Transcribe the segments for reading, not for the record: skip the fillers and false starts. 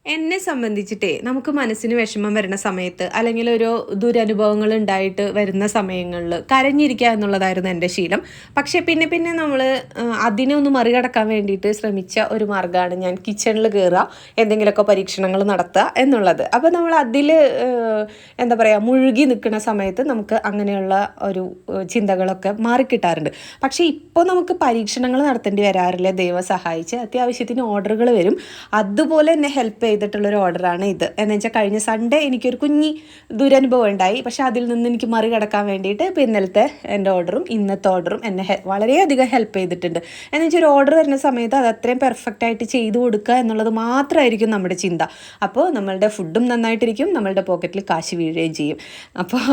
എന്നെ സംബന്ധിച്ചിട്ടേ നമുക്ക് മനസ്സിന് വിഷമം വരുന്ന സമയത്ത് അല്ലെങ്കിൽ ഒരു ദുരനുഭവങ്ങൾ ഉണ്ടായിട്ട് വരുന്ന സമയങ്ങളിൽ കരഞ്ഞിരിക്കുക എന്നുള്ളതായിരുന്നു എൻ്റെ ശീലം. പക്ഷേ പിന്നെ പിന്നെ നമ്മൾ അതിനെ ഒന്ന് മറികടക്കാൻ വേണ്ടിയിട്ട് ശ്രമിച്ച ഒരു മാർഗ്ഗമാണ് ഞാൻ കിച്ചണിൽ കയറുക, എന്തെങ്കിലുമൊക്കെ പരീക്ഷണങ്ങൾ നടത്തുക എന്നുള്ളത്. അപ്പോൾ നമ്മൾ അതിൽ എന്താ പറയുക, മുഴുകി നിൽക്കുന്ന സമയത്ത് നമുക്ക് അങ്ങനെയുള്ള ഒരു ചിന്തകളൊക്കെ മാറിക്കിട്ടാറുണ്ട്. പക്ഷേ ഇപ്പോൾ നമുക്ക് പരീക്ഷണങ്ങൾ നടത്തേണ്ടി വരാറില്ല, ദൈവം സഹായിച്ച്. അത്യാവശ്യത്തിന് ഓർഡറുകൾ വരും. അതുപോലെ തന്നെ ഹെൽപ്പ് ചെയ്തിട്ടുള്ളൊരു ഓർഡറാണ് ഇത്. എന്ന് വെച്ചാൽ കഴിഞ്ഞ സൺഡേ എനിക്കൊരു കുഞ്ഞി ദുരനുഭവം ഉണ്ടായി. പക്ഷേ അതിൽ നിന്ന് എനിക്ക് മറികടക്കാൻ വേണ്ടിയിട്ട് ഇപ്പോൾ ഇന്നലത്തെ എൻ്റെ ഓർഡറും ഇന്നത്തെ ഓർഡറും എന്നെ വളരെയധികം ഹെൽപ്പ് ചെയ്തിട്ടുണ്ട്. എന്ന് വെച്ചാൽ ഒരു ഓർഡർ വരുന്ന സമയത്ത് അത് അത്രയും പെർഫെക്റ്റ് ആയിട്ട് ചെയ്തു കൊടുക്കുക എന്നുള്ളത് മാത്രമായിരിക്കും നമ്മുടെ ചിന്ത. അപ്പോൾ നമ്മളുടെ ഫുഡും നന്നായിട്ടിരിക്കും, നമ്മളുടെ പോക്കറ്റിൽ കാശ് വീഴുകയും ചെയ്യും. അപ്പോൾ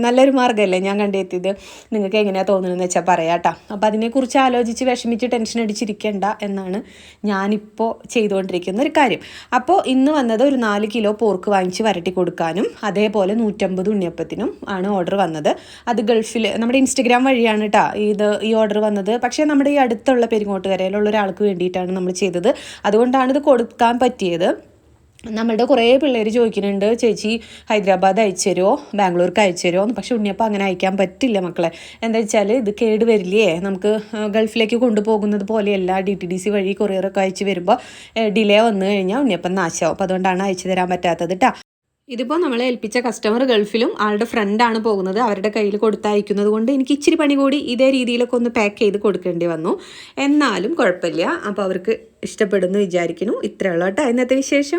നല്ലൊരു മാർഗ്ഗമല്ലേ ഞാൻ കണ്ടെത്തിയത്. നിങ്ങൾക്ക് എങ്ങനെയാണ് തോന്നുന്നതെന്ന് വെച്ചാൽ പറയാട്ടോ. അപ്പോൾ അതിനെക്കുറിച്ച് ആലോചിച്ച് വിഷമിച്ച് ടെൻഷൻ അടിച്ചിരിക്കേണ്ട എന്നാണ് ഞാനിപ്പോൾ ചെയ്തുകൊണ്ടിരിക്കുന്ന ഒരു കാര്യം. അപ്പോൾ ഇന്ന് വന്നത് ഒരു 4 കിലോ പോർക്ക് വാങ്ങിച്ച് വരട്ടി കൊടുക്കാനും അതേപോലെ 150 ഉണ്ണിയപ്പത്തിനും ആണ് ഓർഡർ വന്നത്. അത് ഗൾഫിൽ നമ്മുടെ ഇൻസ്റ്റഗ്രാം വഴിയാണ് കേട്ടോ ഈ ഓർഡർ വന്നത്. പക്ഷേ നമ്മുടെ ഈ അടുത്തുള്ള പെരിങ്ങോട്ടുകരയിലുള്ള ഒരാൾക്ക് വേണ്ടിയിട്ടാണ് നമ്മൾ ചെയ്തത്. അതുകൊണ്ടാണ് ഇത് കൊടുക്കാൻ പറ്റിയത്. നമ്മളുടെ കുറേ പിള്ളേർ ചോദിക്കുന്നുണ്ട്, ചേച്ചി ഹൈദരാബാദ് അയച്ചു തരുമോ, ബാംഗ്ലൂർക്ക് അയച്ചു തരുമോ എന്ന്. പക്ഷെ ഉണ്ണിയപ്പം അങ്ങനെ അയക്കാൻ പറ്റില്ല മക്കളെ. എന്താ വെച്ചാൽ ഇത് കേട് വരില്ലേ, നമുക്ക് ഗൾഫിലേക്ക് കൊണ്ടുപോകുന്നത് പോലെയല്ല. DTDC വഴി കൊറിയറൊക്കെ അയച്ചു വരുമ്പോൾ ഡിലേ വന്നു കഴിഞ്ഞാൽ ഉണ്ണിയപ്പം നാശമാവും. അപ്പോൾ അതുകൊണ്ടാണ് അയച്ചു തരാൻ പറ്റാത്തത് കേട്ടോ. ഇതിപ്പോൾ നമ്മളെ ഏൽപ്പിച്ച കസ്റ്റമർ ഗൾഫിലും ആളുടെ ഫ്രണ്ടാണ് പോകുന്നത്. അവരുടെ കയ്യിൽ കൊടുത്തയക്കുന്നത് കൊണ്ട് എനിക്ക് ഇച്ചിരി പണി കൂടി ഇതേ രീതിയിലൊക്കെ ഒന്ന് പാക്ക് ചെയ്ത് കൊടുക്കേണ്ടി വന്നു. എന്നാലും കുഴപ്പമില്ല. അപ്പോൾ അവർക്ക് ഇഷ്ടപ്പെടുന്നു വിചാരിക്കുന്നു. ഇത്രയുള്ള കേട്ടോ ഇന്നത്തെ വിശേഷം.